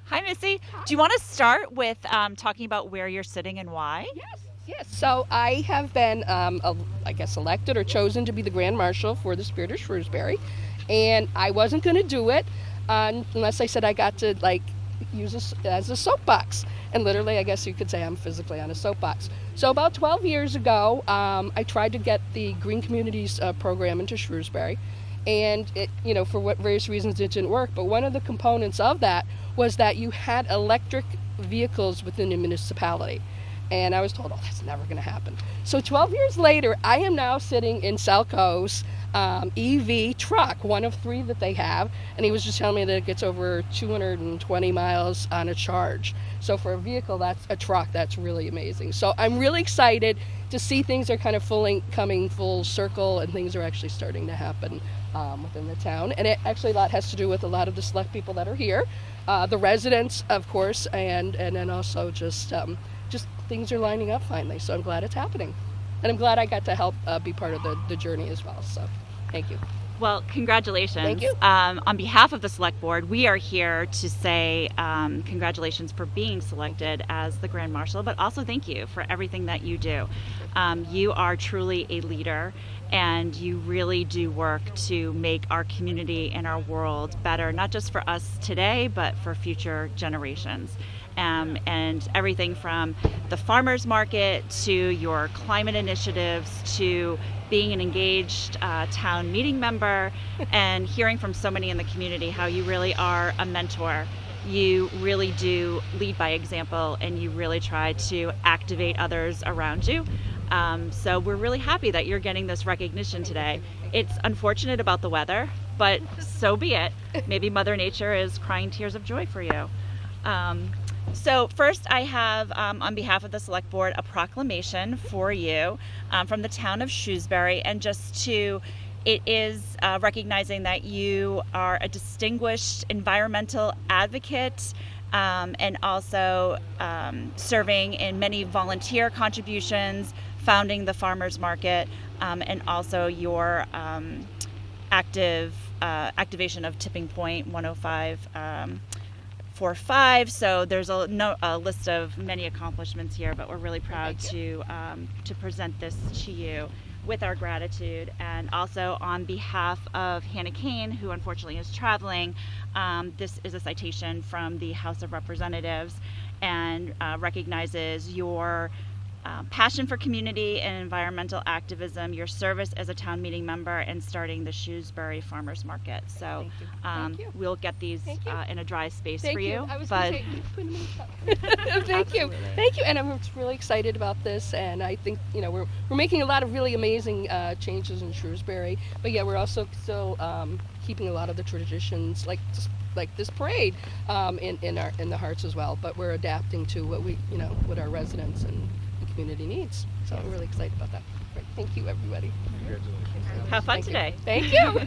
Hi, Missy. Do you want to start with talking about where you're sitting and why? Yes. So I have been, I guess, elected or chosen to be the Grand Marshal for the Spirit of Shrewsbury, and I wasn't going to do it unless I said I got to use this as a soapbox. And literally, I guess you could say I'm physically on a soapbox. So about 12 years ago, I tried to get the Green Communities program into Shrewsbury, and for what various reasons it didn't work. But one of the components of that was that you had electric vehicles within the municipality. And I was told, oh, that's never going to happen. So 12 years later, I am now sitting in Salco's EV truck, one of three that they have. And he was just telling me that it gets over 220 miles on a charge. So for a vehicle, a truck, that's really amazing. So I'm really excited to see things are kind of coming full circle, and things are actually starting to happen within the town. And it actually a lot has to do with a lot of the select people that are here, the residents, of course, and then also just things are lining up finally. So I'm glad it's happening, and I'm glad I got to help be part of the journey as well. So thank you. Well, congratulations. Thank you. On behalf of the Select Board, we are here to say congratulations for being selected as the Grand Marshal, but also thank you for everything that you do. You are truly a leader, and you really do work to make our community and our world better, not just for us today, but for future generations. And everything from the farmers market to your climate initiatives to being an engaged town meeting member and hearing from so many in the community how you really are a mentor. You really do lead by example, and you really try to activate others around you. So we're really happy that you're getting this recognition today. It's unfortunate about the weather, but so be it. Maybe Mother Nature is crying tears of joy for you. So first I have, on behalf of the Select Board, a proclamation for you from the town of Shrewsbury, and it is recognizing that you are a distinguished environmental advocate and also serving in many volunteer contributions, founding the farmers market, and also your activation of Tipping Point 105.45. So there's a list of many accomplishments here, but we're really proud to present this to you with our gratitude. And also on behalf of Hannah Kane, who unfortunately is traveling, this is a citation from the House of Representatives and recognizes your passion for community and environmental activism, your service as a town meeting member, and starting the Shrewsbury Farmers Market. So Thank you. we'll get these in a dry space for you. I was but going to say, thank you. Thank you. And I'm really excited about this. And I think, we're making a lot of really amazing changes in Shrewsbury. But yeah, we're also still keeping a lot of the traditions, like this parade, in the hearts as well. But we're adapting to what our residents and community needs. So I'm really excited about that. Great. Thank you, everybody. have fun today. Thank you.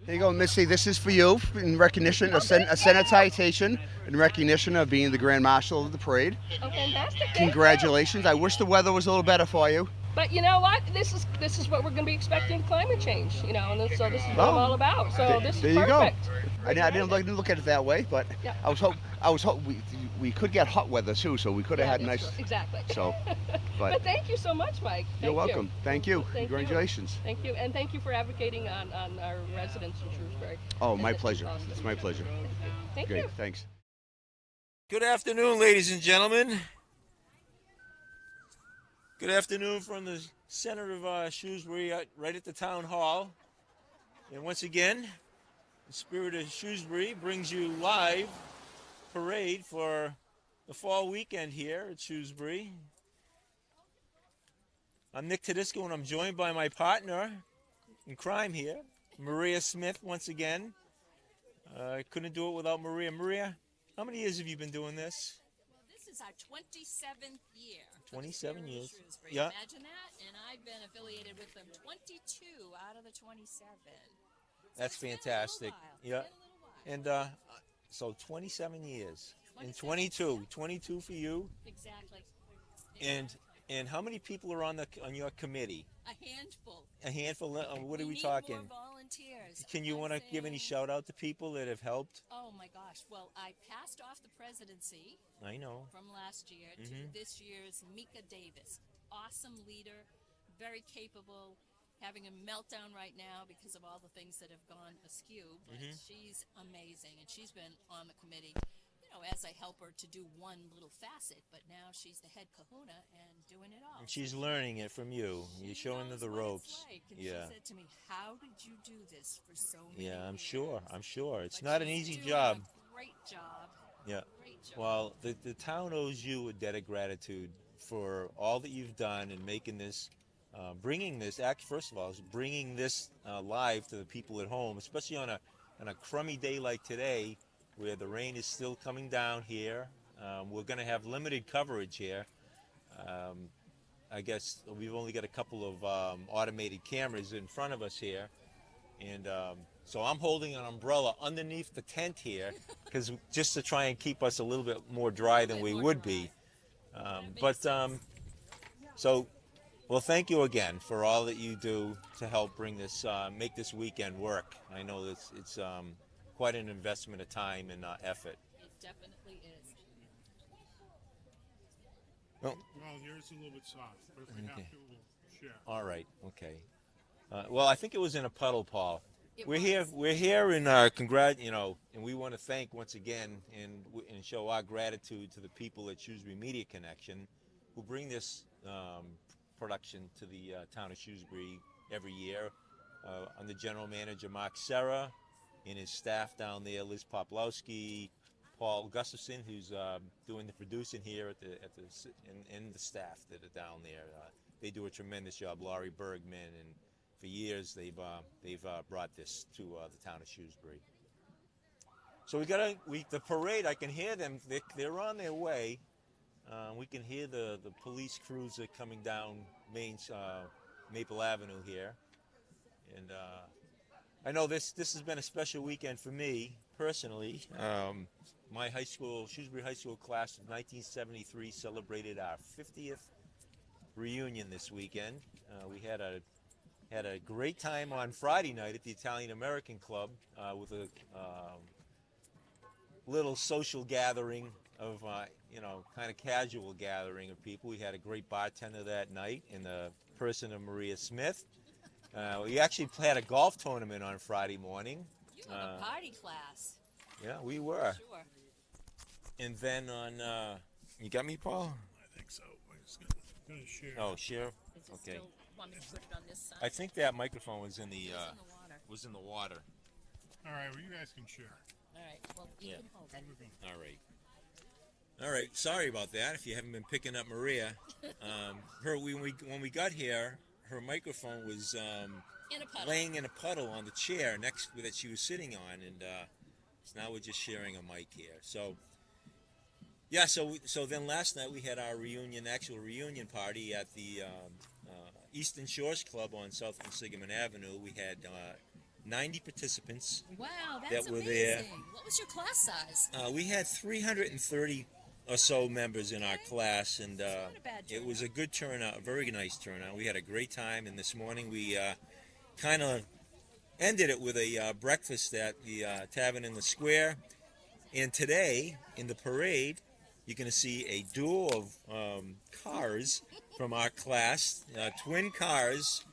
Here you go, Missy. This is for you in recognition, a Senate citation in recognition of being the Grand Marshal of the parade. Oh, fantastic. Thank Congratulations. I wish the weather was a little better for you. But you know what? This is what we're going to be expecting: climate change. And so this is what I'm all about. So this is there you perfect. go. I didn't look at it that way, but Yeah. I was hoping we could get hot weather too, so we could have had nice. Exactly. So, but thank you so much, Mike. You're welcome. Thank you. Thank Congratulations. You. Thank you, and thank you for advocating on our residents in Shrewsbury. Oh, my It's pleasure. awesome. It's my pleasure. Thank Great. you. Thanks. Good afternoon, ladies and gentlemen. Good afternoon from the center of Shrewsbury, right at the town hall. And once again, the Spirit of Shrewsbury brings you live parade for the fall weekend here at Shrewsbury. I'm Nick Tedisco, and I'm joined by my partner in crime here, Maria Smith, once again. I couldn't do it without Maria. Maria, how many years have you been doing this? Well, this is our 27th year. 27 years. Shrewsbury. Yeah. Imagine that. And I've been affiliated with them 22 out of the 27. That's It's been a little fantastic. while. It's Yeah. been a little while. And so 27 years. And 22 for you. Exactly. And how many people are on your committee? A handful. A handful. What are we need talking? More volunteers. Can you want to give any One thing- shout out to people that have helped? Oh my gosh. Well, I passed off the presidency I know. from last year to this year's Mika Davis. Awesome leader, very capable, having a meltdown right now because of all the things that have gone askew, but she's amazing, and she's been on the committee, as I help her to do one little facet, but now she's the head kahuna and doing it all. And she's learning it from you. You're showing her knows the what ropes. it's like, and Yeah. she said to me, "How did you do this for so many Yeah, I'm years?" sure. I'm sure. It's But not an she's easy doing job. A great job. Yeah. Great job. Well, the town owes you a debt of gratitude for all that you've done in making this, bringing this. First of all, is bringing this live to the people at home, especially on a crummy day like today, where the rain is still coming down here. We're going to have limited coverage here. I guess we've only got a couple of automated cameras in front of us here, and so I'm holding an umbrella underneath the tent here, because just to try and keep us a little bit more dry than we would be. So, well, thank you again for all that you do to help bring this, make this weekend work. I know it's quite an investment of time and effort. It definitely is. Well, Well, yours is a little bit soft, but if we have to, we'll share. all right, okay. Well, I think it was in a puddle, Paul. It We're was. here in and we want to thank once again and show our gratitude to the people at Shrewsbury Media Connection, who bring this production to the town of Shrewsbury every year. Under General Manager Mark Serra and his staff down there, Liz Poplowski, Paul Gustafson, who's doing the producing here and the staff that are down there. They do a tremendous job. Laurie Bergman, and for years they've brought this to the town of Shrewsbury. So the parade. I can hear them. They're on their way. We can hear the police cruiser coming down Maple Avenue here, and I know this has been a special weekend for me personally. My Shrewsbury High School class of 1973 celebrated our 50th reunion this weekend. We had a great time on Friday night at the Italian American Club with a little social gathering of kind of casual gathering of people. We had a great bartender that night in the person of Maria Smith. We actually had a golf tournament on Friday morning. You have a party class. Yeah, we were. Sure. And then you got me, Paul? I think so. We're just gonna share. Oh, share. Is it Okay. still want me to put it on this side? I think that microphone was in the It's in the water. was in the water. All right, well, you guys can share. All right. Well, you Yeah. can hold it. All right. All right. Sorry about that. If you haven't been picking up Maria, when we got here, her microphone was In a puddle. laying in a puddle on the chair next that she was sitting on, and so now we're just sharing a mic here. So yeah. So then last night we had our actual reunion party at the Eastern Shores Club on South and Sigamon Avenue. We had 90 participants. Wow, that's that were amazing. there. What was your class size? We had 330 or so members in our class, and Not a bad it was turnout. a good turnout, a very nice turnout. We had a great time, and this morning we kind of ended it with a breakfast at the Tavern in the Square. And today, in the parade, you're going to see a duo of cars from our class, twin cars.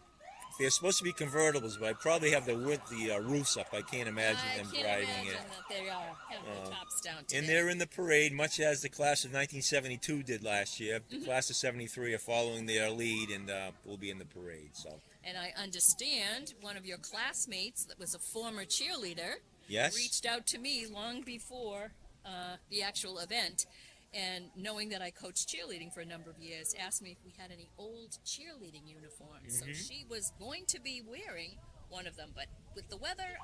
They're supposed to be convertibles, but I probably have the roofs up. I can't imagine I them can't driving imagine it. that they have the tops down today. And they're in the parade, much as the class of 1972 did last year. The class of 73 are following their lead, and will be in the parade. So, And I understand one of your classmates that was a former cheerleader yes. reached out to me long before the actual event, and knowing that I coached cheerleading for a number of years, asked me if we had any old cheerleading uniforms. So she was going to be wearing one of them, but with the weather,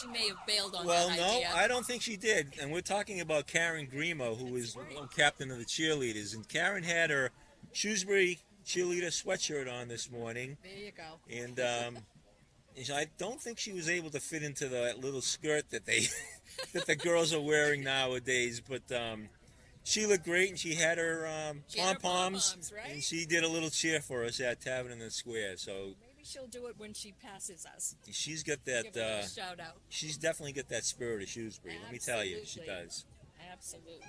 she may have bailed on Well, that no, idea. I don't think she did. And we're talking about Karen Grimo, who was captain of the cheerleaders. And Karen had her Shrewsbury cheerleader sweatshirt on this morning. There you go. And I don't think she was able to fit into that little skirt that that the girls are wearing nowadays. But she looked great, and she had her She had her pom-poms, pom-poms, right? and she did a little cheer for us at Tavern in the Square. So Maybe she'll do it when she passes us. She's got Give her that. a shout out. She's definitely got that spirit of Shrewsbury. Let me tell you, she Absolutely. does. Absolutely.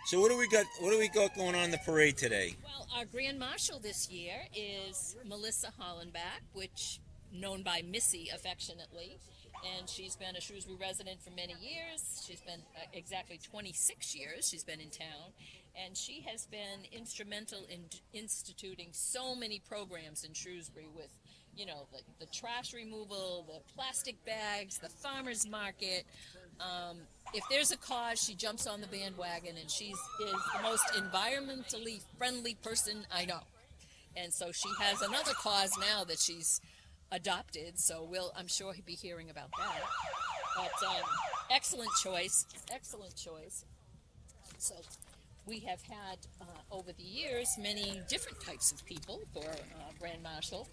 So what do we got? What do we got going on in the parade today? Well, our Grand Marshal this year is Melissa Hollenbach, which known by Missy affectionately, and she's been a Shrewsbury resident for many years. She's been exactly 26 years she's been in town, and she has been instrumental in instituting so many programs in Shrewsbury with, you know, the trash removal, the plastic bags, the farmers market. If there's a cause, she jumps on the bandwagon, and she is the most environmentally friendly person I know. And so she has another cause now that she's adopted, so I'm sure he'll be hearing about that. But excellent choice, excellent choice. So we have had, over the years, many different types of people for Grand Marshal.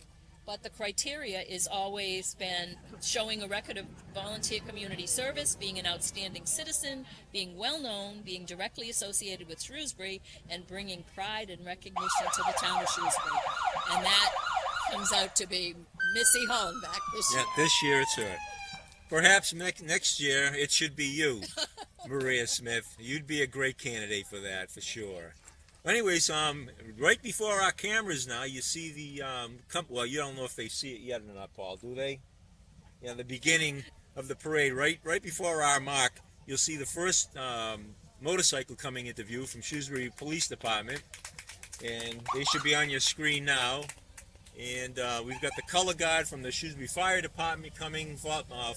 But the criteria is always been showing a record of volunteer community service, being an outstanding citizen, being well-known, being directly associated with Shrewsbury, and bringing pride and recognition to the town of Shrewsbury. And that comes out to be Missy Hollenbach this year. Yeah, this year it's her. Perhaps next year it should be you, Maria Smith. You'd be a great candidate for that, for sure. Anyways, right before our cameras now, you see the well, you don't know if they see it yet or not, Paul, do they? Yeah, the beginning of the parade, right before our mark, you'll see the first motorcycle coming into view from Shrewsbury Police Department, and they should be on your screen now. And we've got the color guard from the Shrewsbury Fire Department coming,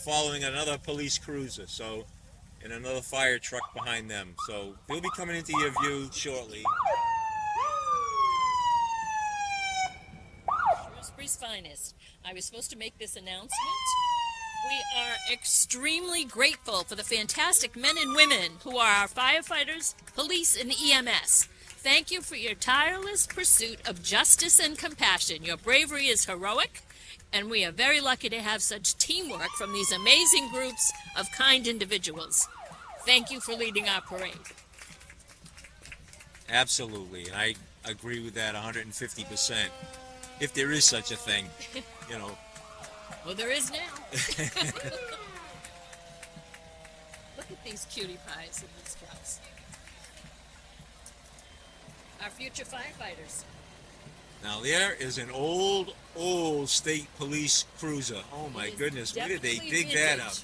following another police cruiser, and another fire truck behind them. So they'll be coming into your view shortly. Shrewsbury's finest. I was supposed to make this announcement. We are extremely grateful for the fantastic men and women who are our firefighters, police, and EMS. Thank you for your tireless pursuit of justice and compassion. Your bravery is heroic, and we are very lucky to have such teamwork from these amazing groups of kind individuals. Thank you for leading our parade. Absolutely. I agree with that 150%. If there is such a thing, you know. Well, there is now. Look at these cutie pies in these trucks. Our future firefighters. Now there is an old state police cruiser. Oh my goodness, where did they dig that up?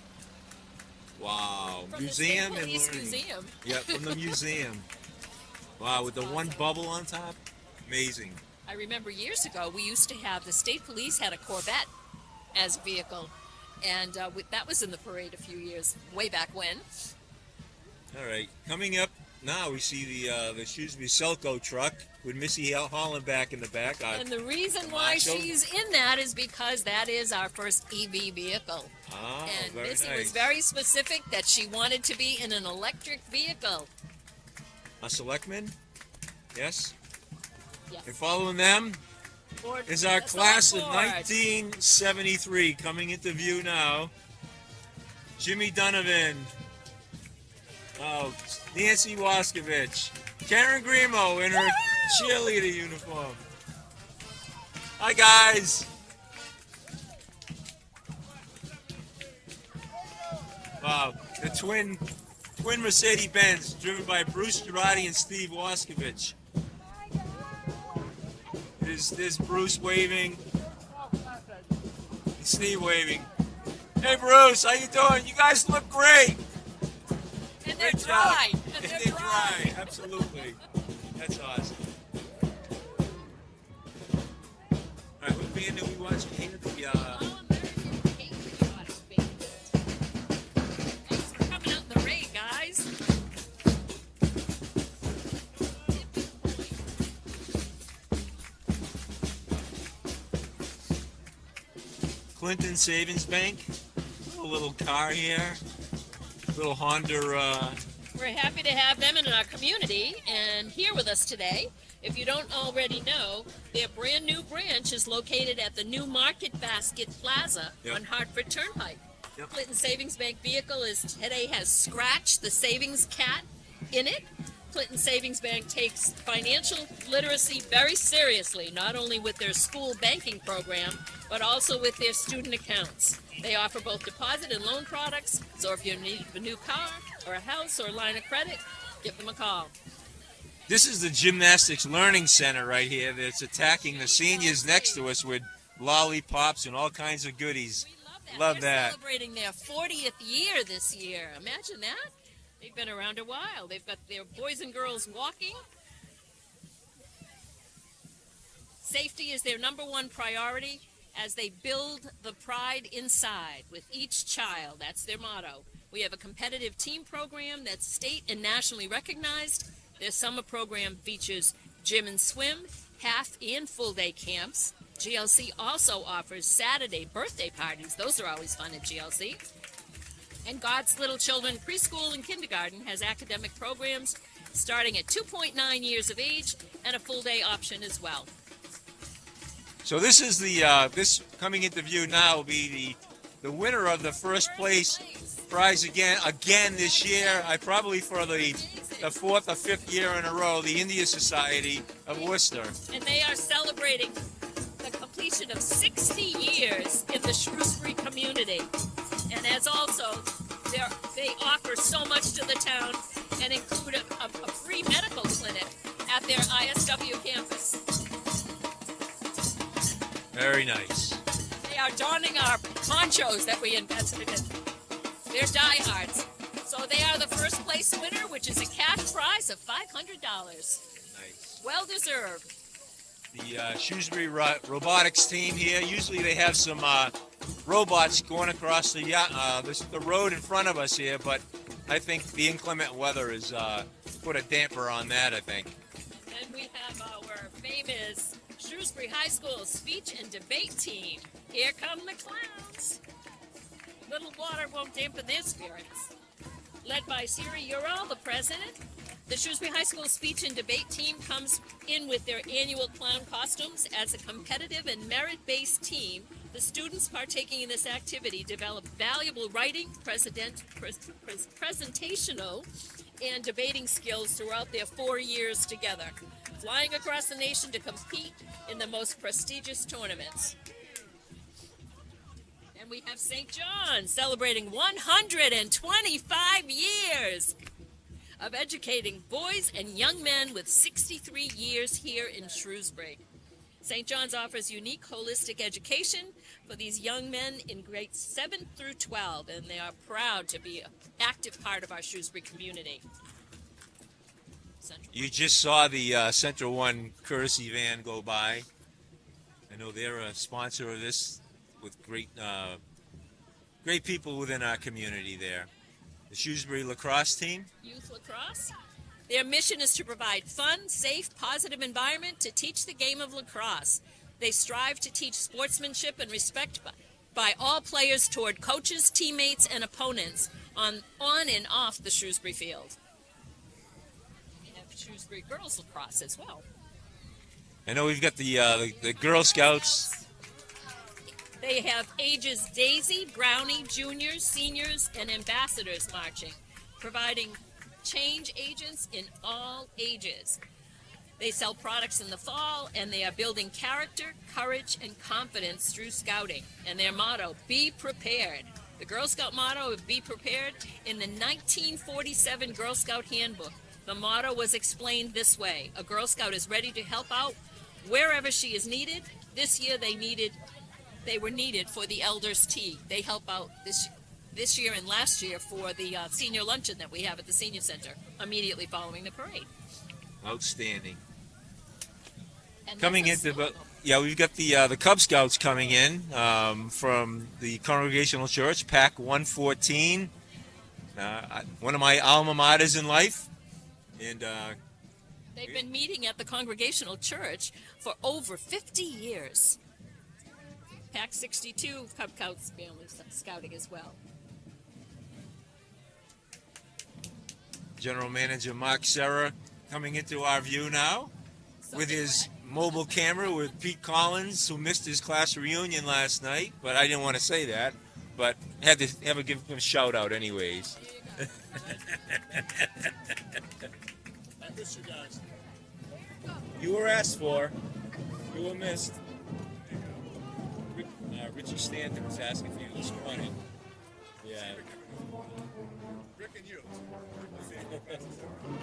Wow, From museum the State and Police learning. Museum. Yeah, from the museum. Wow, with the one bubble on top, amazing. I remember years ago we used to have the state police had a Corvette as a vehicle, and that was in the parade a few years way back when. All right, coming up now we see the Shrewsbury Selco truck with Missy Hollenbach in the back. And the reason the why Marshal. she's in that is because that is our first EV vehicle. Oh, And very Missy nice. was very specific that she wanted to be in an electric vehicle. A selectman, yes. Yes. And following them Ford- is our that's class all of Ford. 1973 coming into view now. Jimmy Donovan. Oh, Nancy Waskovich. Karen Grimo in her cheerleader uniform. Hi, guys. Wow, the twin Mercedes-Benz driven by Bruce Girardi and Steve Waskovich. There's Bruce waving and Steve waving. Hey Bruce, how you doing? You guys look great. And they're Great dry. job. And And they're dry. absolutely. That's awesome. All right, what band are we watching here? The All-American Patriots Band. Thanks for coming out in the rain, guys. Clinton Savings Bank. A little car here. Little Honda. We're happy to have them in our community and here with us today. If you don't already know, their brand new branch is located at the new Market Basket Plaza Yep. on Hartford Turnpike. Yep. Clinton Savings Bank vehicle has Scratch the Savings Cat in it. Clinton Savings Bank takes financial literacy very seriously, not only with their school banking program, but also with their student accounts. They offer both deposit and loan products, so if you need a new car or a house or a line of credit, give them a call. This is the Gymnastics Learning Center right here that's attacking the seniors next to us with lollipops and all kinds of goodies. Love They're that. celebrating their 40th year this year. Imagine that. They've been around a while. They've got their boys and girls walking. Safety is their number one priority as they build the pride inside with each child. That's their motto. We have a competitive team program that's state and nationally recognized. Their summer program features gym and swim, half and full day camps. GLC also offers Saturday birthday parties. Those are always fun at GLC. And God's Little Children Preschool and Kindergarten has academic programs starting at 2.9 years of age and a full day option as well. So this is the this coming into view now will be the winner of the first place prize again this year. I probably for the fourth or fifth year in a row, the India Society of Worcester. And they are celebrating the completion of 60 years in the Shrewsbury community. And as also, they offer so much to the town and include a free medical clinic at their ISW campus. Very nice. They are donning our ponchos that we invested in. They're diehards. So they are the first place winner, which is a cash prize of $500. Nice. Well deserved. The Shrewsbury robotics team here, usually they have some robots going across the road in front of us here, but I think the inclement weather has put a damper on that, I think. And we have our famous Shrewsbury High School speech and debate team. Here come the clowns. Little water won't dampen their spirits. Led by Siri Ural, the president, the Shrewsbury High School speech and debate team comes in with their annual clown costumes. As a competitive and merit-based team, the students partaking in this activity develop valuable writing, presentational, and debating skills throughout their 4 years together, flying across the nation to compete in the most prestigious tournaments. And we have St. John celebrating 125 years of educating boys and young men with 63 years here in Shrewsbury. St. John's offers unique holistic education for these young men in grades 7 through 12, and they are proud to be an active part of our Shrewsbury community. You just saw the Central One courtesy van go by. I know they're a sponsor of this with great people within our community there. The Shrewsbury lacrosse team. Youth lacrosse. Their mission is to provide fun, safe, positive environment to teach the game of lacrosse. They strive to teach sportsmanship and respect by all players toward coaches, teammates, and opponents on and off the Shrewsbury field. We have Shrewsbury girls lacrosse as well. I know we've got the Girl Scouts. They have ages Daisy, Brownie, juniors, seniors, and ambassadors marching, providing change agents in all ages. They sell products in the fall, and they are building character, courage, and confidence through scouting. And their motto, be prepared. The Girl Scout motto of be prepared in the 1947 Girl Scout Handbook. The motto was explained this way: a Girl Scout is ready to help out wherever she is needed. This year they were needed for the Elders' Tea. They help out this year and last year for the senior luncheon that we have at the senior center immediately following the parade. Outstanding. And Coming into, we've got the Cub Scouts coming in from the Congregational Church, Pack 114. One of my alma maters in life, and they've been meeting at the Congregational Church for over 50 years. Pack 62 Cub Scouts family scouting as well. General Manager Mark Serra coming into our view now with his mobile camera with Pete Collins, who missed his class reunion last night, but I didn't want to say that, but had to give him a shout out anyways. I miss you guys. You were asked for. You were missed. Richie Stanton was asking for you this morning. Yeah. Rick and you.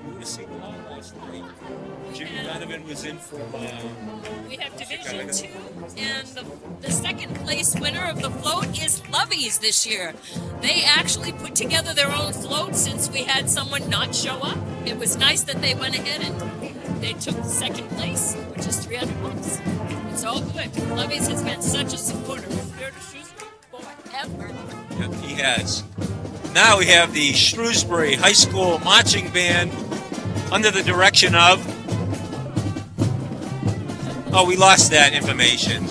You were singing a lot last night. Jimmy Donovan was in for. We have Division 2, and the second place winner of the float is Lovies this year. They actually put together their own float since we had someone not show up. It was nice that they went ahead and they took second place, which is $300. It's all good. Lovies has been such a supporter of Spirit of Shrewsbury forever. Yep, he has. Now we have the Shrewsbury High School Marching Band under the direction of. Oh, we lost that information.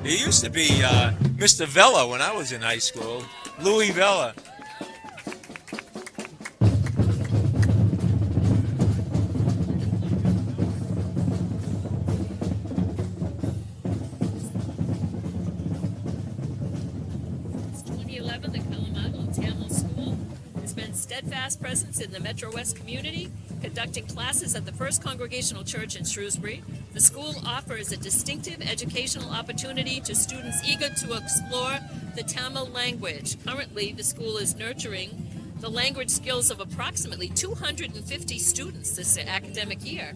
It used to be Mr. Vella when I was in high school. Louis Vella. Steadfast presence in the Metro West community, conducting classes at the First Congregational Church in Shrewsbury. The school offers a distinctive educational opportunity to students eager to explore the Tamil language. Currently, the school is nurturing the language skills of approximately 250 students this academic year.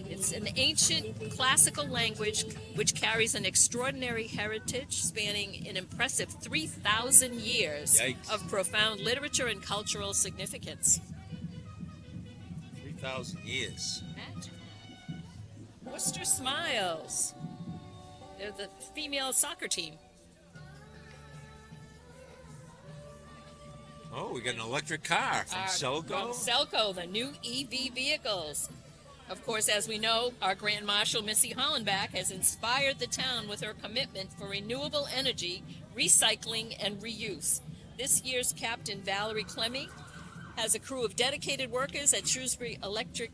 It's an ancient classical language which carries an extraordinary heritage spanning an impressive 3,000 years Yikes. of profound literature and cultural significance. 3,000 years. Imagine that. Worcester Smiles. They're the female soccer team. Oh, we got an electric car from Selco. From Selco, the new EV vehicles. Of course, as we know, our Grand Marshal, Missy Hollenbach, has inspired the town with her commitment for renewable energy, recycling, and reuse. This year's Captain Valerie Clemmy has a crew of dedicated workers at Shrewsbury Electric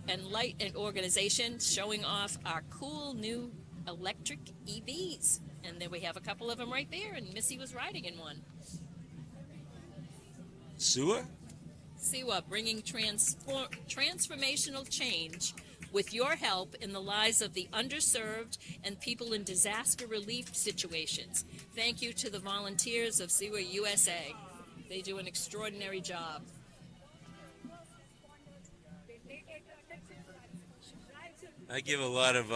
and Light and Organization showing off our cool new electric EVs. And then we have a couple of them right there, and Missy was riding in one. Sewer? Siwa, bringing transformational change with your help in the lives of the underserved and people in disaster relief situations. Thank you to the volunteers of Siwa USA. They do an extraordinary job. I give a lot of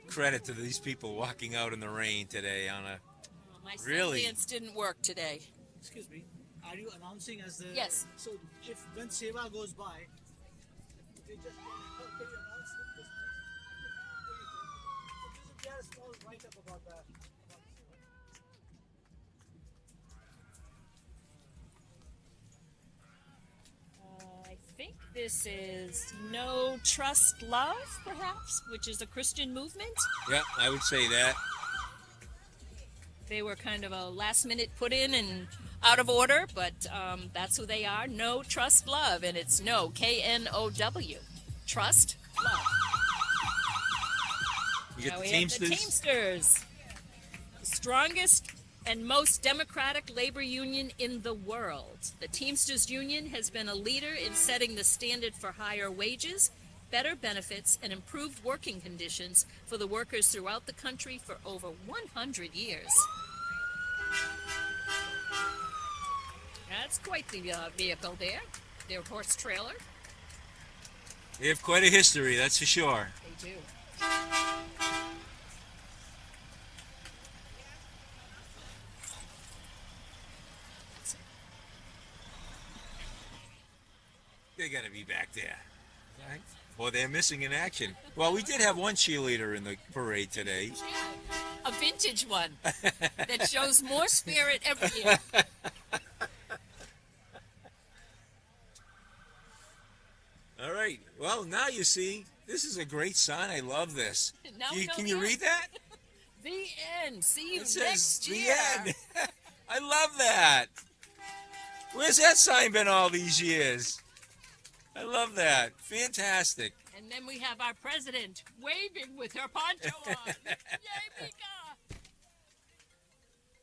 credit to these people walking out in the rain today on a My really dance didn't work today. Excuse me, are you announcing as the... Yes. So if when Seva goes by, they just can you announce it? Just please. There is a small write-up about that. I think this is No Trust Love, perhaps, which is a Christian movement. yeah, I would say that. They were kind of a last-minute put in and out of order, but that's who they are. No Trust Love, and it's no, K-N-O-W. Trust Love. You get Now the we Teamsters. have the Teamsters, the strongest and most democratic labor union in the world. The Teamsters Union has been a leader in setting the standard for higher wages, better benefits, and improved working conditions for the workers throughout the country for over 100 years. That's quite the vehicle there, their horse trailer. They have quite a history, that's for sure. They do. They got to be back there. Right? Well, they're missing in action. Well, we did have one cheerleader in the parade today. A vintage one that shows more spirit every year. All right. Well, now you see, this is a great sign. I love this. Now we know Can the you end. read that? The end. See you It says next the year. end. I love that. Where's that sign been all these years? I love that. Fantastic. And then we have our president waving with her poncho on. Yay, Mika!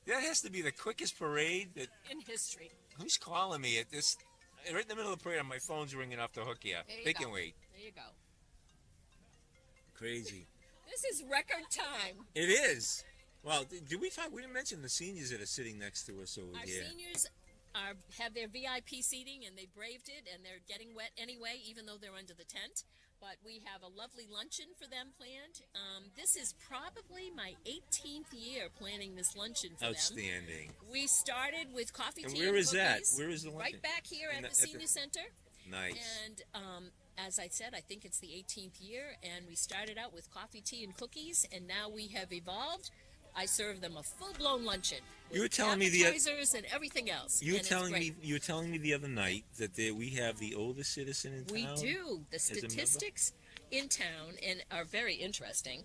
That has to be the quickest parade that. In history. Who's calling me at this? Right in the middle of the parade, my phone's ringing off the hook here. There you They go. can wait. There you go. Crazy. This is record time. It is. Well, did we talk? We didn't mention the seniors that are sitting next to us over Our here. seniors have their VIP seating, and they braved it, and they're getting wet anyway, even though they're under the tent. But we have a lovely luncheon for them planned. This is probably my 18th year planning this luncheon for them. Outstanding. We started with coffee, And tea, where and is that? cookies. Where is the luncheon? Right back here at the senior center. Nice. And as I said, I think it's the 18th year, and we started out with coffee, tea, and cookies, and now we have evolved. I serve them a full-blown luncheon. You were with telling me appetizers and everything else. You were and it's telling great. me. You were telling me the other night that we have the oldest citizen in We town. do. The as a member? statistics in town and are very interesting.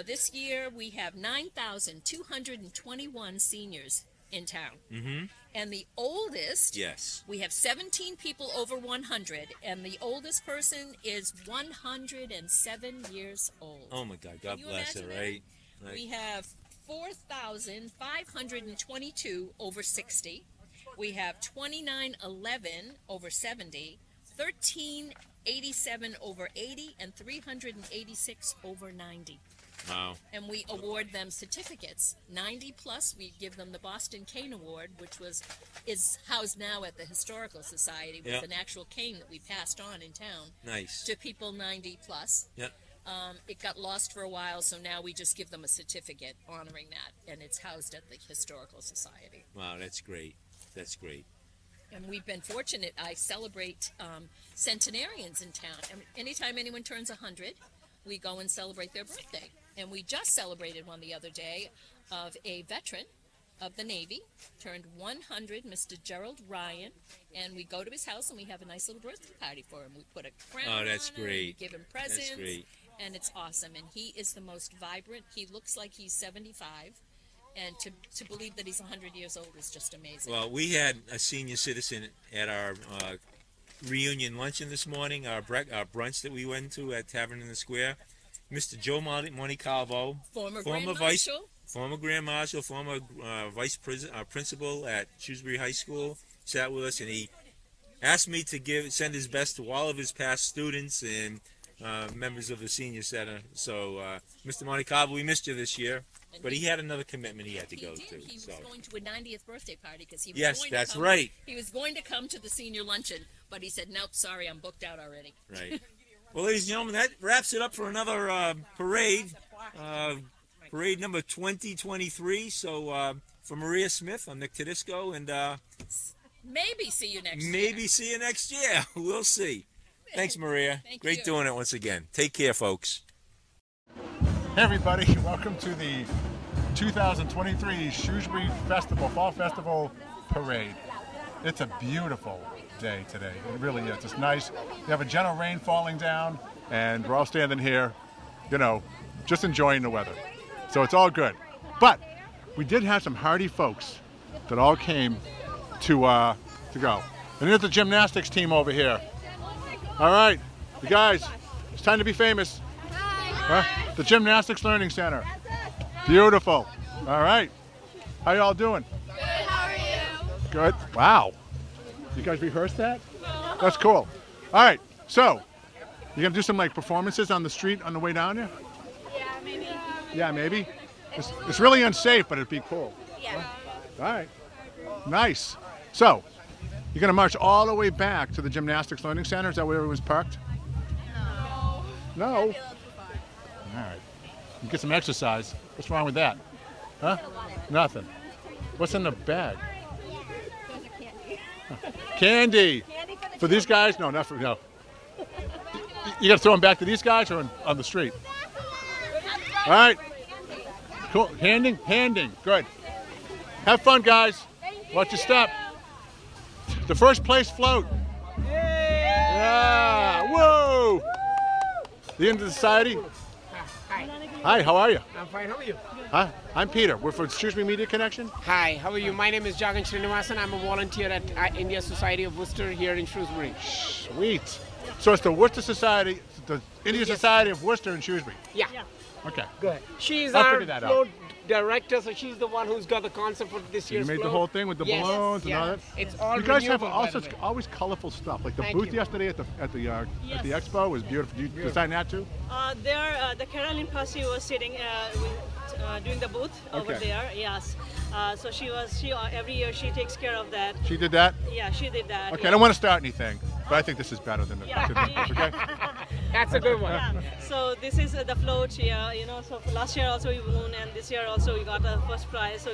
This year we have 9,221 seniors in town. Mm-hmm. And the oldest, Yes. we have 17 people over 100, and the oldest person is 107 years old. Oh my God. God you bless her. imagine that? Right. We have 4,522 over 60. We have 2,911 over 70, 1,387 over 80, and 386 over 90. Wow. And we award them certificates. 90 plus, we give them the Boston Cane Award, which is housed now at the Historical Society with Yeah. an actual cane that we passed on in town Nice. to people 90 plus. Yep. It got lost for a while, so now we just give them a certificate honoring that, and it's housed at the Historical Society. Wow. That's great. That's great. And we've been fortunate. I celebrate centenarians in town. I mean, anytime anyone turns 100, we go and celebrate their birthday. And we just celebrated one the other day of a veteran of the Navy, turned 100, Mr. Gerald Ryan, and we go to his house and we have a nice little birthday party for him. We put a crown Oh, that's on him, great. we give him presents, That's great. and it's awesome. And he is the most vibrant. He looks like he's 75, and to believe that he's 100 years old is just amazing. Well, we had a senior citizen at our reunion luncheon this morning, our brunch that we went to at Tavern in the Square. Mr. Joe Monicalvo, former former Grand vice, Marshal. former Grand Marshal, former vice principal at Shrewsbury High School, sat with us, and he asked me to send his best to all of his past students and members of the senior center. So, Mr. Monicalvo, we missed you this year, but he had another commitment he had to go to. He was So. going to a 90th birthday party because he was Yes, going that's to come, right. He was going to come to the senior luncheon, but he said, "Nope, sorry, I'm booked out already." Right. Well, ladies and gentlemen, that wraps it up for another parade. Parade number 2023. So, for Maria Smith, I'm Nick Tedisco, and Maybe see you next year. maybe see you next year. We'll see. Thanks, Maria. Thank Great you. doing it once again. Take care, folks. Hey everybody, welcome to the 2023 Shrewsbury Festival, Fall Festival Parade. It's a beautiful day today, it really is. It's nice. You have a gentle rain falling down and we're all standing here, you know, just enjoying the weather. So it's all good. But we did have some hardy folks that all came to go. And here's the gymnastics team over here. All right, you guys, it's time to be famous. The Gymnastics Learning Center. Beautiful. All right. How y'all doing? Good, how are you? Good. Wow. You guys rehearsed that? That's cool. All right. So, you gonna do some like performances on the street on the way down here? Yeah, maybe. Yeah, maybe. It's really unsafe, but it'd be cool. Yeah. All right. Nice. So, you're gonna march all the way back to the Gymnastics Learning Center. Is that where everyone's parked? No. All right. You get some exercise. What's wrong with that? Huh? Nothing. What's in the bag? Candy. For these guys? No, not for no. You gotta throw them back to these guys or on the street? All right. Cool. Handing. Good. Have fun, guys. Watch your step. The first place float. Yeah. Whoa. The end of the society. Hi, how are you? I'm fine. How are you? Hi, I'm Peter. We're from Shrewsbury Media Connection. Hi, how are you? My name is Jagan Srinivasan. I'm a volunteer at India Society of Worcester here in Shrewsbury. Sweet. So it's the Worcester Society, the India Society of Worcester in Shrewsbury. Yeah. Okay. Good. She's I'll our figure that out. float director, so she's the one who's got the concept for this You year's made the float. whole thing with the Yes, balloons and yeah. all that. It's all You guys have renewable, by also the way. always colorful stuff. Like the Thank booth you. yesterday at the expo was beautiful. Did you design that too? There, the Caroline Passy was sitting with doing the booth over Okay. there. Yes. So she every year she takes care of that. She did that? Yeah, she did that. Okay, yeah. I don't want to start anything, but I think this is better than the Yeah. okay? That's a good one. Yeah. So this is the float. Yeah, you know. So for last year also we won, and this year also we got the first prize. So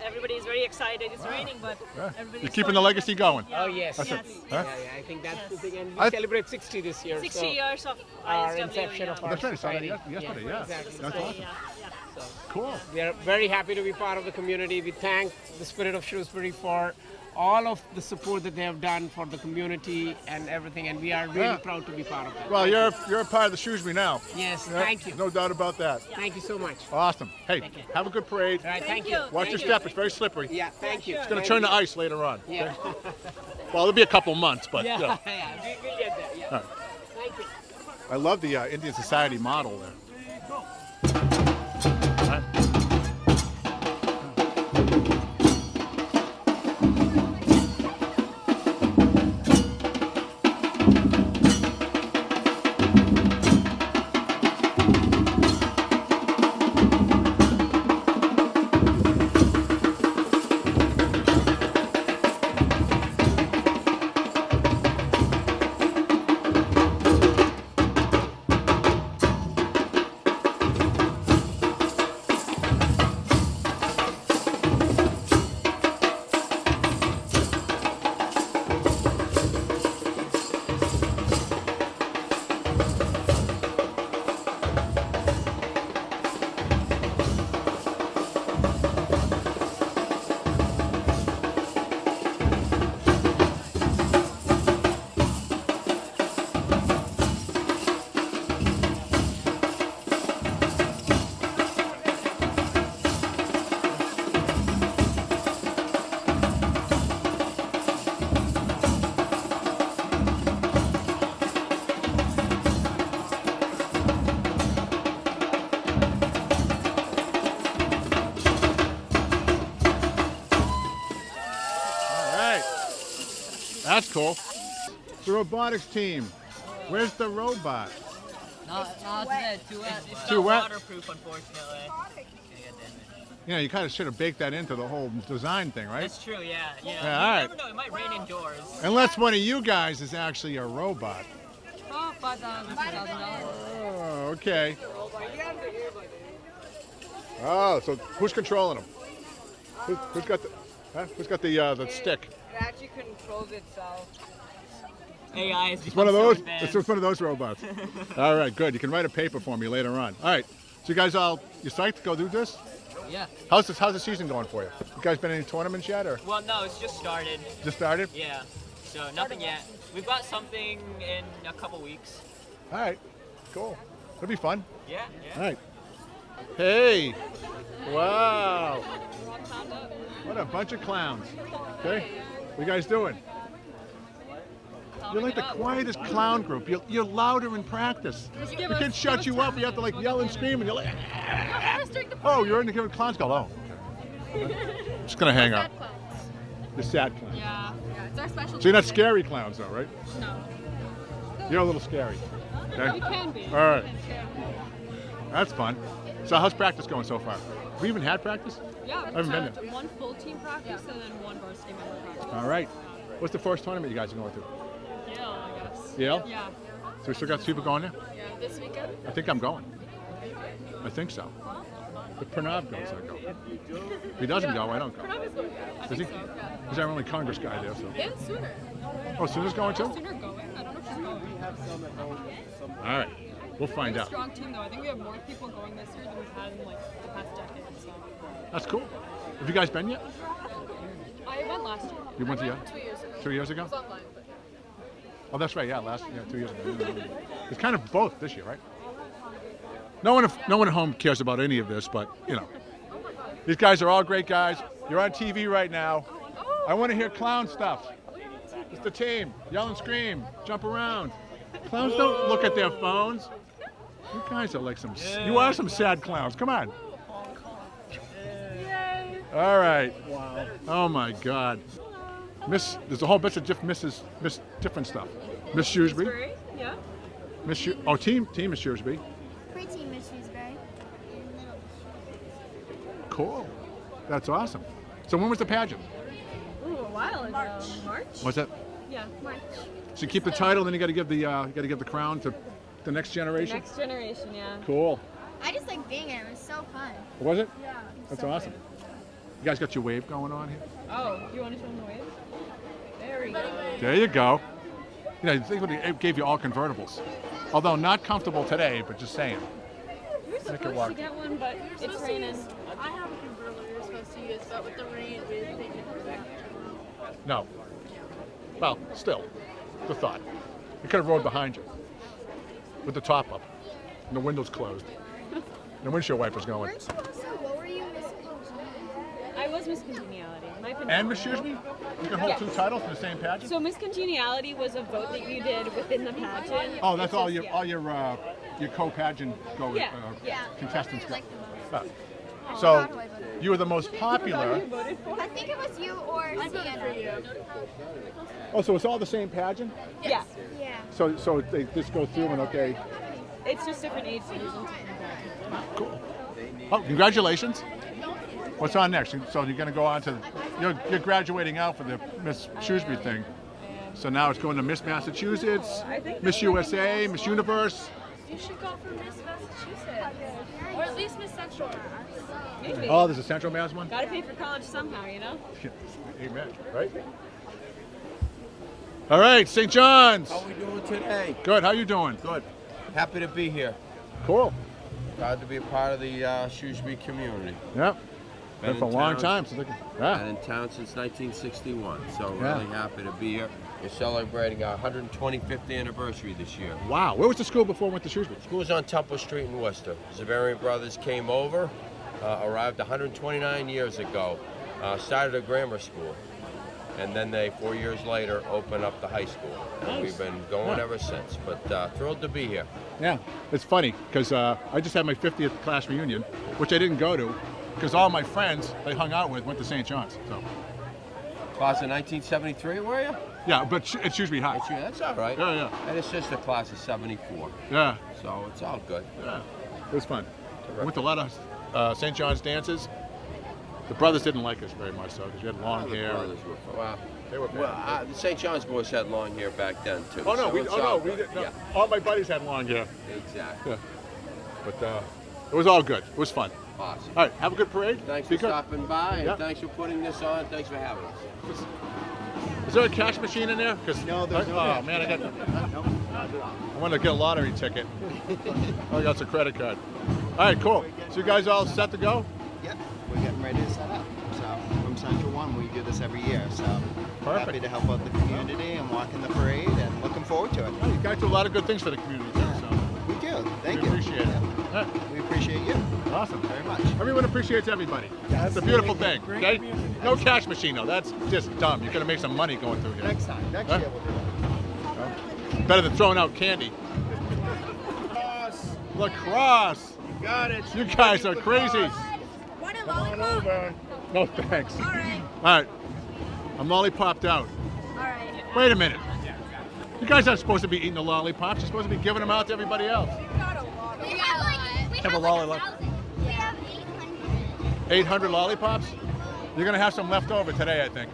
everybody is very excited. It's raining, but Yeah. everybody's You're keeping the legacy going. Yeah. Oh, yes. That's yes. it. Yeah, Huh? yeah, I think that's the thing. And we I- celebrate 60 this year. 60 so years of our ISW. inception yeah. of our That's right, I saw that society. yesterday, yeah. Exactly. That's awesome. Yeah, yeah. Cool. We are very happy to be part of the community. We thank the Spirit of Shrewsbury for all of the support that they have done for the community and everything, and we are really Yeah. proud to be part of that. Well, you're a part of the Shrewsbury now. Yes, Yeah, thank you. No doubt about that. Thank you so much. Awesome. Hey, have a good parade. All right, thank Thank you. you. Watch your step, it's very slippery. Yeah, thank you. It's going to turn to ice later on. Yeah. Well, it'll be a couple months, but Yeah, yeah. yeah, we'll get there. Yeah. All right. Thank you. I love the Indian Society model there. Right. That's cool. The robotics team. Where's the robot? Not today. Too wet. It's Too not wet? waterproof, unfortunately. It's gonna get damaged. Yeah, you kind of should have baked that into the whole design thing, right? That's true. Yeah. Yeah, You all right. never know. It might rain indoors. Unless one of you guys is actually a robot. Oh, $5,000. Oh, okay. Oh, so who's controlling them? Who's got the stick? It actually controls itself. AI is It's one of those. It's one of those robots. All right, good. You can write a paper for me later on. All right. So you guys you psyched to go do this? Yeah. How's the season going for you? You guys been in any tournaments yet, or Well, no, it's just started. just started? Yeah. So nothing yet. We've got something in a couple weeks. All right. Cool. It'll be fun. Yeah. All right. Hey. Wow. What a bunch of clowns. Okay. What you guys doing? You're like the quietest clown group. You're louder in practice. The kids shut you up. You have to like yell and scream, and you're like, oh, you're in the clown's call. Oh, okay. Just gonna hang up. The sad clowns. Yeah, it's our special. So you're not scary clowns, though, right? No. You're a little scary. Okay. We can be. All right. That's fun. So how's practice going so far? Have we even had practice? Yeah, I haven't been there. one full team practice and then one varsity member practice. All right. What's the first tournament you guys are going to? Yeah, I guess. Yale? Yeah. So we still got people going there? Yeah, this weekend? I think I'm going. I think so. If Pranav goes, I go. If he doesn't go, I don't go. Pranav is going. I Is he? think so, yeah. He's our only Congress guy there, so. And Sooner. Oh, Suna's going too? Sooner going. I don't know if she's going. All right. We'll find We're a out. strong team though. I think we have more people going this year than we've had in like the past decade. So. That's cool. Have you guys been yet? I went last year. You went to I Yale? 2 years ago. 2 years ago? It was online, but Oh, that's right. Yeah, 2 years ago. It's kind of both this year, right? No one at home cares about any of this, but you know, these guys are all great guys. You're on TV right now. I want to hear clown stuff. It's the team. Yell and scream. Jump around. Clowns don't look at their phones. You guys are like you are some sad clowns. Come on. All right. Wow. Oh my God. There's a whole bunch of different stuff. Miss Shrewsbury. yeah. Team is Shrewsbury. Pre-team Miss Shrewsbury. Cool. That's awesome. So when was the pageant? Ooh, a while ago. March? What's that? Yeah, March. So you keep the title, then you got to give the crown to the next generation. Next generation, yeah. Cool. I just like being here. It was so fun. Was it? Yeah. That's so awesome. You guys got your wave going on here? Oh, do you want to show them the wave? There we go. There you go. You know, it gave you all convertibles. Although not comfortable today, but just saying. We were supposed to get one, but it's raining. I have a convertible we were supposed to use, but with the rain, we didn't think it was back. No. Well, still, the thought. You could have rode behind you with the top up and the windows closed. And the windshield wipers going. Weren't you also, what were you missing? I was Miss Congeniality. And Miss Shrewsbury? You can hold two titles in the same pageant? So Miss Congeniality was a vote that you did within the pageant. Oh, that's all your co-pageant contestants go. So you were the most popular. I think it was you or Sienna. Oh, so it's all the same pageant? Yeah. Yeah. So they just go through and okay. It's just different age divisions. Cool. Oh, congratulations. What's on next? So you're going to go on to, you're graduating out for the Miss Shrewsbury thing. So now it's going to Miss Massachusetts, Miss USA, Miss Universe. You should go for Miss Massachusetts. Or at least Miss Central Mass. Maybe. Oh, there's a Central Mass one? Gotta pay for college somehow, you know? Amen, right? All right, St. John's. How are we doing today? Good, how you doing? Good. Happy to be here. Cool. Glad to be a part of the Shrewsbury community. Yep. Been for a long time. Been in town since 1961, so really happy to be here. We're celebrating our 125th anniversary this year. Wow. Where was the school before we went to Shrewsbury? School was on Temple Street in Worcester. Zavarian Brothers came over, arrived 129 years ago, started a grammar school, and then they, 4 years later, opened up the high school. And we've been going ever since, but thrilled to be here. Yeah, it's funny, because I just had my 50th class reunion, which I didn't go to, because all my friends I hung out with went to St. John's. So. Class of 1973, were you? Yeah, but it's Shrewsbury High. That's all right. Yeah, yeah. And it's just a class of 74. Yeah. So it's all good. Yeah, it was fun. I went to a lot of St. John's dances. The brothers didn't like us very much, though, because you had long hair. The brothers were, wow. They were bad. The St. John's boys had long hair back then, too. Oh, no, so we didn't. No. All my buddies had long hair. Exactly. Yeah. But it was all good. It was fun. Awesome. All right, have a good parade. Thanks for stopping by, and thanks for putting this on. Thanks for having us. Is there a cash machine in there? No, there's no. Oh man, I want to get a lottery ticket. I got a credit card. All right, cool. So you guys all set to go? Yep, we're getting ready to set up. So from Central One, we do this every year. So happy to help out the community and walk in the parade, and looking forward to it. Oh, you guys do a lot of good things for the community too. So. We do. Thank you. Appreciate it. Yeah. We appreciate you. Awesome. Very much. Everyone appreciates everybody. That's a beautiful thing. Okay? No cash machine though. That's just dumb. You're gonna make some money going through here. Next time. Next year we'll do that. Better than throwing out candy. Lacrosse. You got it. You guys are crazy. Want a Come on lollipop? over. No thanks. All right. All right. I'm lollipopped out. All right. Wait a minute. You guys aren't supposed to be eating the lollipops. You're supposed to be giving them out to everybody else. We have a lollipop. 1,000. We have 800. 800 lollipops? You're going to have some left over today, I think.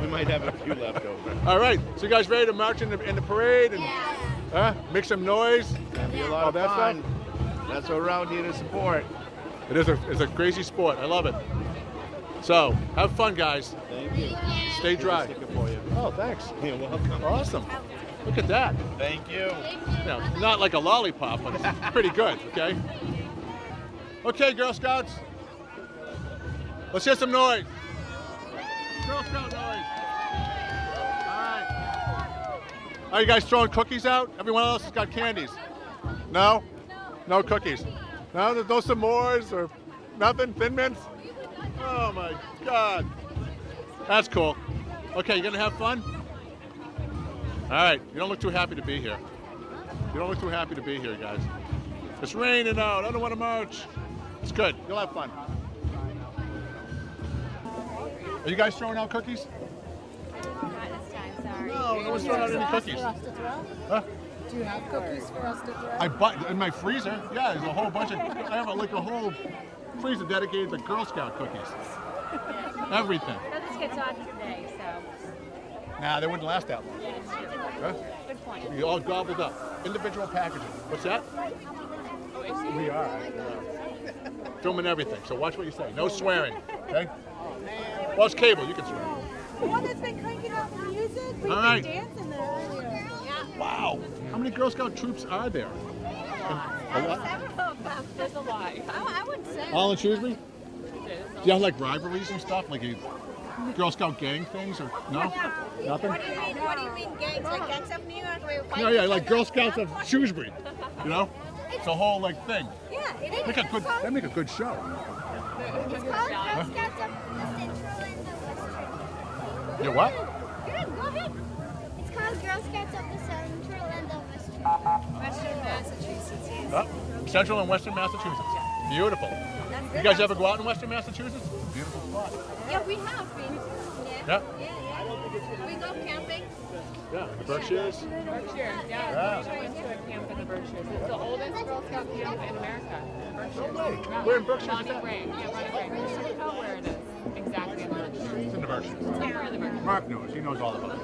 We might have a few left over. All right. So you guys ready to march in the parade and make some noise? It'll be a lot of fun. That's what we're out here to support. It's a crazy sport. I love it. So have fun, guys. Thank you. Stay dry. Here's a sticker for you. Oh, thanks. You're welcome. Awesome. Look at that. Thank you. Now, not like a lollipop, but it's pretty good, okay? Okay, Girl Scouts. Let's hear some noise. Girl Scout noise. All right. Are you guys throwing cookies out? Everyone else has got candies. No? No cookies. No, there's no s'mores or nothing? Thin Mints? Oh my God. That's cool. Okay, you gonna have fun? All right, you don't look too happy to be here. You don't look too happy to be here, guys. It's raining out. I don't want to march. It's good. You'll have fun. Are you guys throwing out cookies? Not this time, sorry. No, no one's throwing out any cookies. Huh? Do you have cookies for us to throw? I bought in my freezer. Yeah, there's a whole bunch of. I have like a whole freezer dedicated to Girl Scout cookies. Everything. This gets on today, so. Nah, they wouldn't last that long. Huh? Good point. You all gobbled up. Individual packaging. What's that? We are. Filming everything, so watch what you say. No swearing, okay? Well, it's cable. You can swear. The one that's been cranking out the music. We All right. dancing there earlier. Wow. How many Girl Scout troops are there? A lot? There's a lot. I wouldn't say. All in Shrewsbury? Do you have like rivalries and stuff? Like Girl Scout gang things or no? Nothing? What do you mean gangs? Like gangs of New York where we fight Yeah, each like other? Girl Scouts of Shrewsbury. You know? It's a whole like thing. Yeah, it is. They make a good show. It's called Girl Scouts of the Central and the Western. You what? Good, go ahead. It's called Girl Scouts of the Central and the Western. Western Massachusetts, yes. Oh, Central and Western Massachusetts. Beautiful. You guys ever go out in Western Massachusetts? Beautiful spot. Yeah, we have been. Yeah? We go camping. Yeah, the Berkshires. Berkshires, yeah. I went to a camp in the Berkshires. It's the oldest Girl Scout camp in America. Berkshires. No way. Where in Berkshires is Bonnie that? Brae. Yeah, Bonnie Brae. Just don't know where it is exactly in the Berkshires. It's in the Berkshires. Somewhere in the Berkshires. Mark knows. He knows all about it.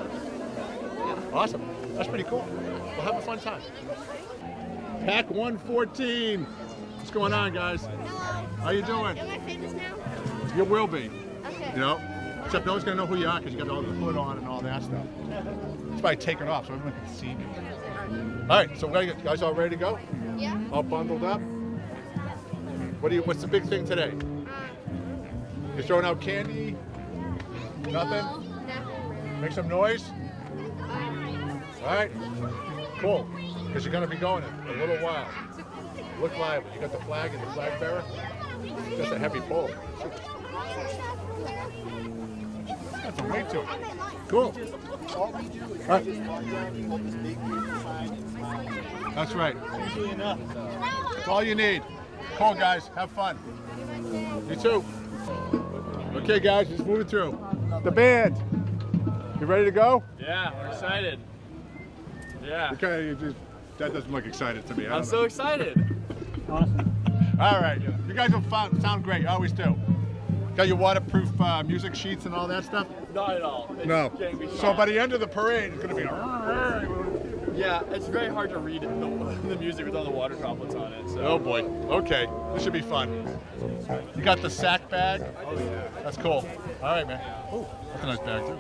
Awesome. That's pretty cool. We'll have a fun time. Pack 114. What's going on, guys? How you doing? Am I famous now? You will be. Okay. You know? Except no one's going to know who you are because you got all the hood on and all that stuff. That's why I take it off so everyone can see me. All right, so you guys all ready to go? Yeah. All bundled up? What's the big thing today? You throwing out candy? Nothing? Make some noise? All right, cool. Because you're going to be going in a little while. Look lively. You got the flag and the flag bearer? Just a heavy pole. That's a weight to it. Cool. That's right. That's all you need. Cool, guys. Have fun. You too. Okay, guys, just moving through. The band. You ready to go? Yeah, we're excited. Yeah. That doesn't look excited to me. I'm so excited. Awesome. All right. You guys will sound great. You always do. Got your waterproof music sheets and all that stuff? Not at all. It's No. getting me So by the end of the parade, it's going to be yeah, it's very hard to read the music with all the water droplets on it. So. Oh boy. Okay. This should be fun. You got the sack bag? Oh yeah. That's cool. All right, man. Oh, that's a nice bag too.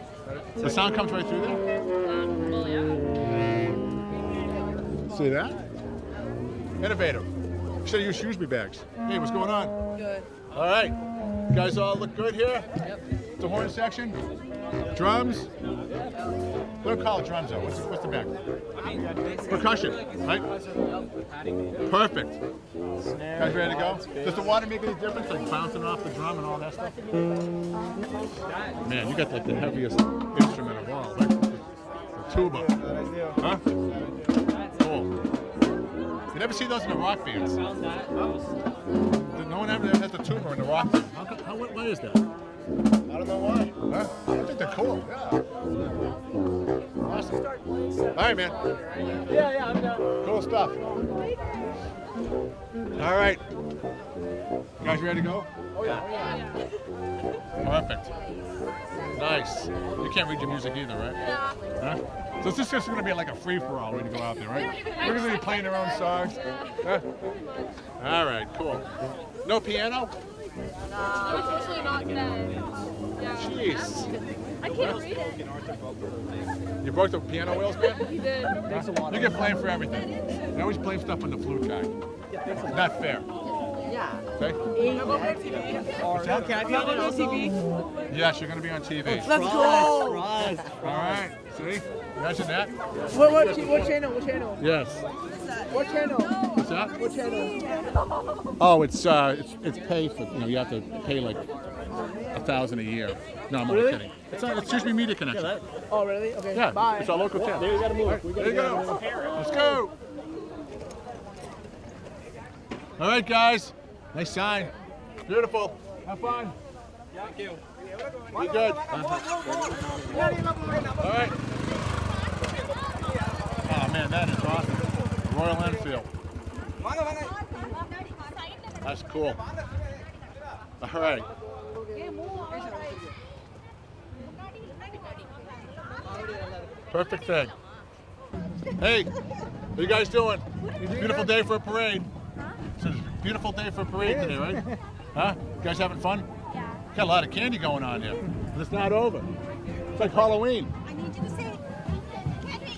The sound comes right through there? Well, yeah. See that? Innovative. Should have used Shrewsbury bags. Hey, what's going on? Good. All right. You guys all look good here? Yep. The horn section? Drums? They don't call it drums though. What's the back? Percussion, right? Perfect. Guys ready to go? Does the water make any difference, like bouncing off the drum and all that stuff? Man, you got like the heaviest instrument of all, right? The tuba. Huh? Cool. You never see those in the rock bands. No one ever has the tuba in the rock band. Why is that? I don't know why. Huh? I think they're cool. Yeah. Awesome. All right, man. Yeah, I'm done. Cool stuff. All right. You guys ready to go? Oh yeah. Perfect. Nice. You can't read your music either, right? Huh? So it's just going to be like a free-for-all when you go out there, right? We're going to be playing their own songs. Huh? All right, cool. No piano? Unfortunately not today. Yeah. Jeez. I can't read it. You broke the piano wheels, man? You did. Huh? You get blamed for everything. You always blame stuff on the flute guy. Not fair. Yeah. Okay? What's that? Can I be on TV? Yes, you're going to be on TV. Let's go! All right. See? Imagine that. What channel? What channel? Yes. What channel? What's that? What channel? Oh, it's pay for, you have to pay like $1,000 a year. No, I'm only kidding. It's Shrewsbury Media Connection. Oh, really? Okay. Yeah, Bye. it's our local channel. There you gotta move. Right, there you go. Let's go. All right, guys. Nice sign. Beautiful. Have fun. Thank you. Be good. All right. Oh man, that is awesome. Royal Enfield. That's cool. All right. Perfect thing. Hey, what are you guys doing? Beautiful day for a parade. It's a beautiful day for a parade today, right? Huh? You guys having fun? Yeah. Got a lot of candy going on here. But it's not over. It's like Halloween. I need you to say.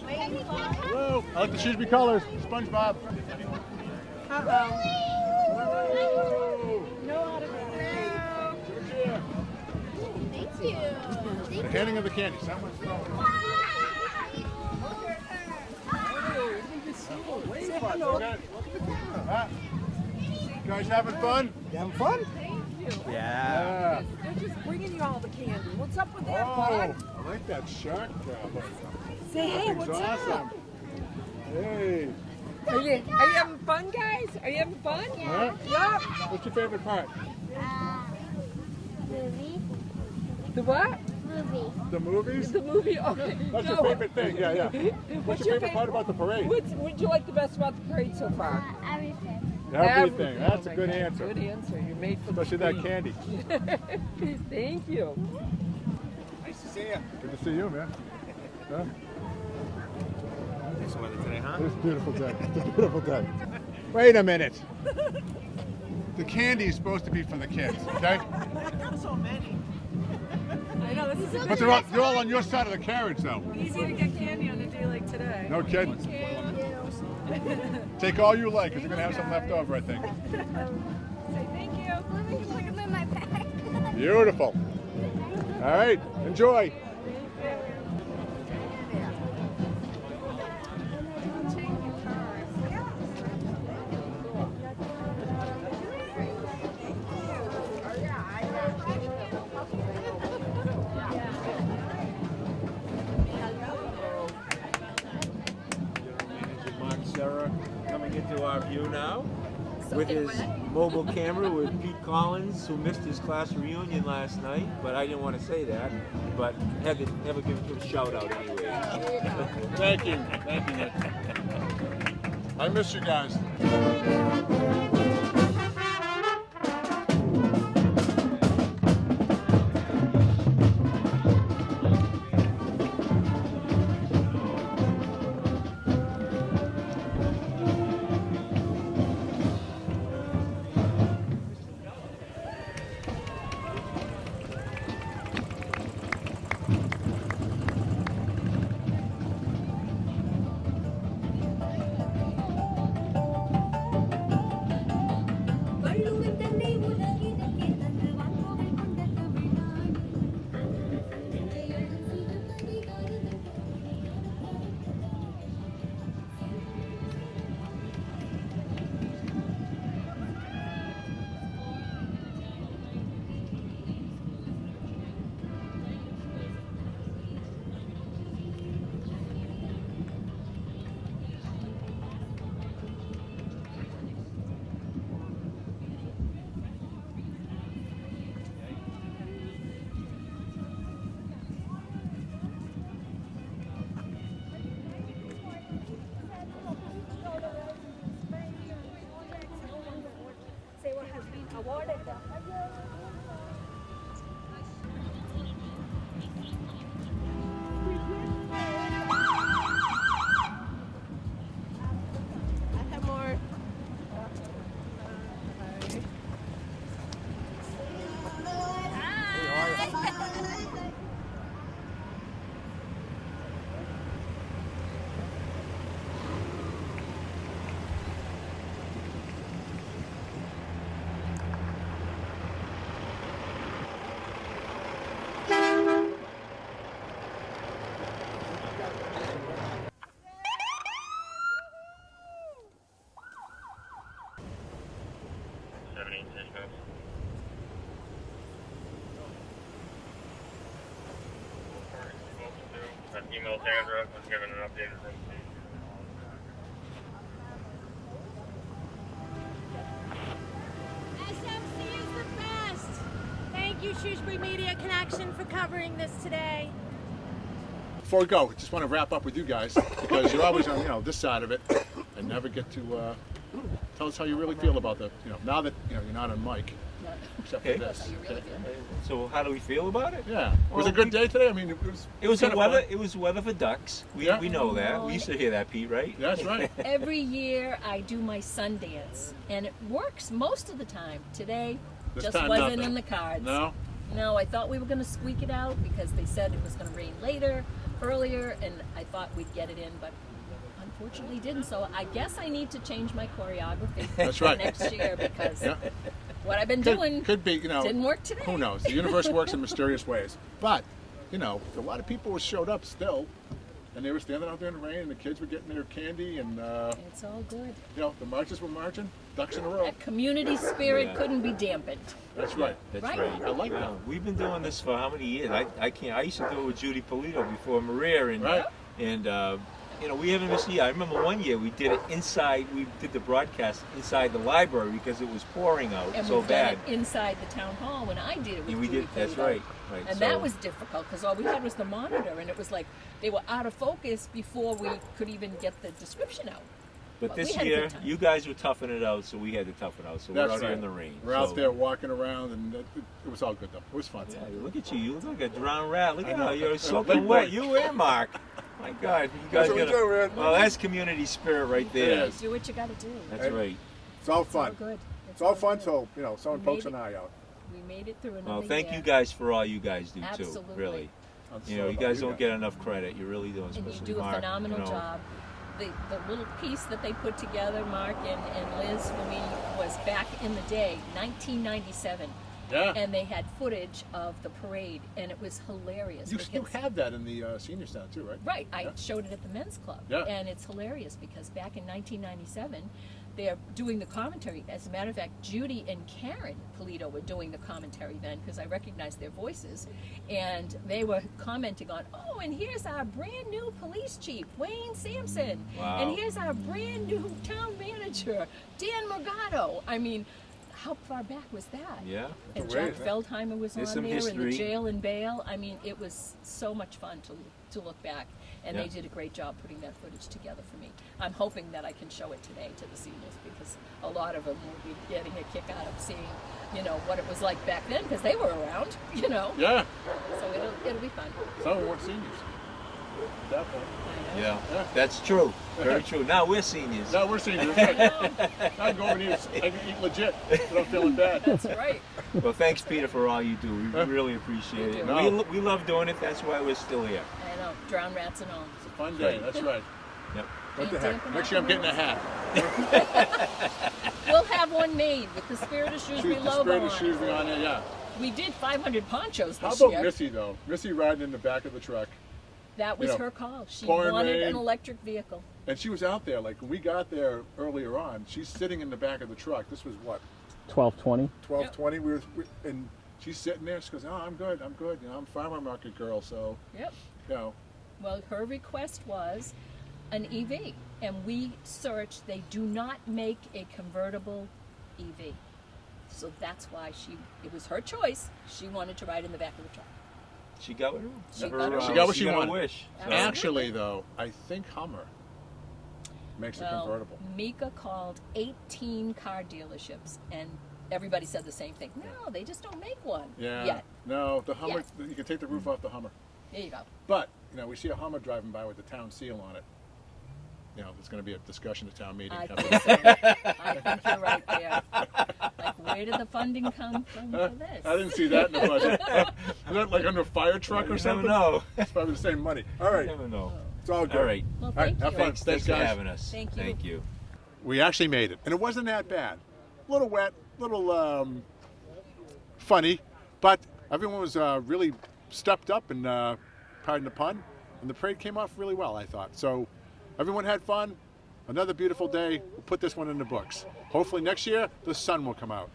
Hello. I like the Shrewsbury colors. SpongeBob. No autograph. Thank you. The handing of the candy. Someone's Say hello. Huh? You guys having fun? You having fun? Yeah. They're just bringing you all the candy. What's up with that, Oh, bud? I like that shark crab. Say hey, That's what's awesome. up? Hey. Are you having fun, guys? Are you having fun? Huh? Yeah. What's your favorite part? Movie. The what? Movie. The movies? The movie. Okay. That's No. your favorite thing. Yeah, yeah. What's your favorite part about the parade? What you like the best about the parade so far? Everything. Everything. That's Oh a my good God, answer. Good answer. You're made for Especially the that queen. candy. Thank you. Nice to see you. Good to see you, man. Huh? Nice weather today, huh? It's a beautiful day. It's a beautiful day. Wait a minute. The candy is supposed to be for the kids, okay? So many. I know this is But they're all on your side of the carriage, though. easy to get candy on a day like today. No kidding. Take all you like, because you're going to have some left over, I think. Say thank you. Let me put them in my bag. Beautiful. All right, enjoy. Mark Serra coming into our view now with his mobile camera with Pete Collins, who missed his class reunion last night, but I didn't want to say that, but had to give him a shout out anyway. Thank you. Thank you, Nick. I miss you guys. Email Sandra was given an updated SMC is the best. Thank you, Shrewsbury Media Connection, for covering this today. Before we go, I just want to wrap up with you guys because you're always on, this side of it, and never get to tell us how you really feel about the, now that you're not on mic. Except Okay. for this. That's how you really feel. So how do we feel about it? Yeah. Was it a good day today? I mean, it was the kinda weather. fun. It was weather for ducks. We Yeah. we know that. We used to hear that, Pete, right? That's right. Every year I do my sun dance, and it works most of the time. Today This just time, wasn't nothing. in the cards. No. No, I thought we were going to squeak it out because they said it was going to rain earlier, and I thought we'd get it in, but unfortunately didn't. So I guess I need to change my choreography That's for right. next year because Yeah. what I've been doing Could be, didn't work today. Who knows? The universe works in mysterious ways. But, a lot of people showed up still, and they were standing out there in the rain, and the kids were getting their candy, and It's all good. the marchers were marching, ducks in a row. That community spirit Yeah. couldn't be dampened. That's right. That's Right. right. I like Yeah. that. We've been doing this for how many years? I can't. I used to do it with Judy Polito before Maria, and Right. we haven't missed a year. I remember one year we did it inside. We did the broadcast inside the library because it was pouring out And so we've bad. done it inside the town hall when I did it with And we Judy did. That's Polito. right. Right. And so, that was difficult because all we had was the monitor, and it was like they were out of focus before we could even get the description out. But we this had a year, good time. you guys were toughing it out, so we had to tough it out. So we're That's out here right. in the rain. We're out there walking around, and it was all good, though. It was fun. Yeah, look at you. You look like a drowned rat. Look I at know. how you're Big soaking boy. wet. You and Mark. My God, you guys That's what we got do, man. Well, that's community spirit right there. is. Do what you got to do. That's right. It's all It's all fun. good. It's all fun good. till, someone We pokes made an eye out. We made it through another Well, thank year. you guys for all you guys do Absolutely. too. Really. I'm You sorry you about guys don't get enough credit. You really do, And you especially do a Mark. phenomenal job. The little piece that they put together, Mark and Liz, for me, was back in the day, 1997. Yeah. And they had footage of the parade, and it was hilarious. You because- have that in the senior center, too, right? Right, I Yeah. showed it at the men's club. Yeah. And it's hilarious because back in 1997, they're doing the commentary. As a matter of fact, Judy and Karen Polito were doing the commentary then because I recognized their voices. And they were commenting on, oh, and here's our brand new police chief, Wayne Sampson. Wow. And here's our brand new town manager, Dan Morgado. I mean, how far back was that? Yeah. And That's Jack great, Feldheimer was There's on some there, and the history. jail and bail. I mean, it was so much fun to look back, and Yeah. they did a great job putting that footage together for me. I'm hoping that I can show it today to the seniors because a lot of them will be getting a kick out of seeing, what it was like back then because they were around, Yeah. So it'll be fun. Some of them weren't seniors. At that point. Yeah. That's true. Very true. Now we're seniors. No, we're seniors. Right. I can go over and I can eat legit, but I'm feeling bad. That's right. Well, thanks, Peter, for all you do. We really appreciate it. No. We love doing it. That's why we're still here. I know, drown rats and all. It's a fun day. That's right. Yep. What the Ain't heck? damping Make sure I'm getting a hat. We'll have one made with the Spirit of Shrewsbury The logo spirit on of it. Shrewsbury on there, yeah. We did 500 ponchos How this about year. Missy, though? Missy riding in the back of the truck. That was You know, her call. She pouring wanted rain. an electric vehicle. And she was out there, like when we got there earlier on, she's sitting in the back of the truck. This was what, 12:20. 12:20? And she's sitting there. She goes, "Oh, I'm good. I'm a farmer market girl, so Yep. you know." Well, her request was an EV, and we searched. They do not make a convertible EV, so that's why it was her choice. She wanted to ride in the back of the truck. She got what She She got what she got her wanted. wish. So- Actually, though, I think Hummer makes a convertible. Mika called 18 car dealerships, and everybody said the same thing. No, they just don't make one yet. No, the Hummer. You can take the roof off the Hummer. There you go. But we see a Hummer driving by with the town seal on it. There's going to be a discussion at town meeting. I think so. I think you're right there. Like, where did the funding come from for this? I didn't see that in the budget. Is that like under a fire truck or You something? never know. It's probably the same money. All right. You never know. It's all good. All right. Well, All right, thank have you. fun. Thanks for guys. having us. Thank you. Thank you. We actually made it, and it wasn't that bad. A little wet, a little funny, but everyone was really stepped up and, pardon the pun, and the parade came off really well, I thought. So everyone had fun. Another beautiful day. We'll put this one in the books. Hopefully next year, the sun will come out.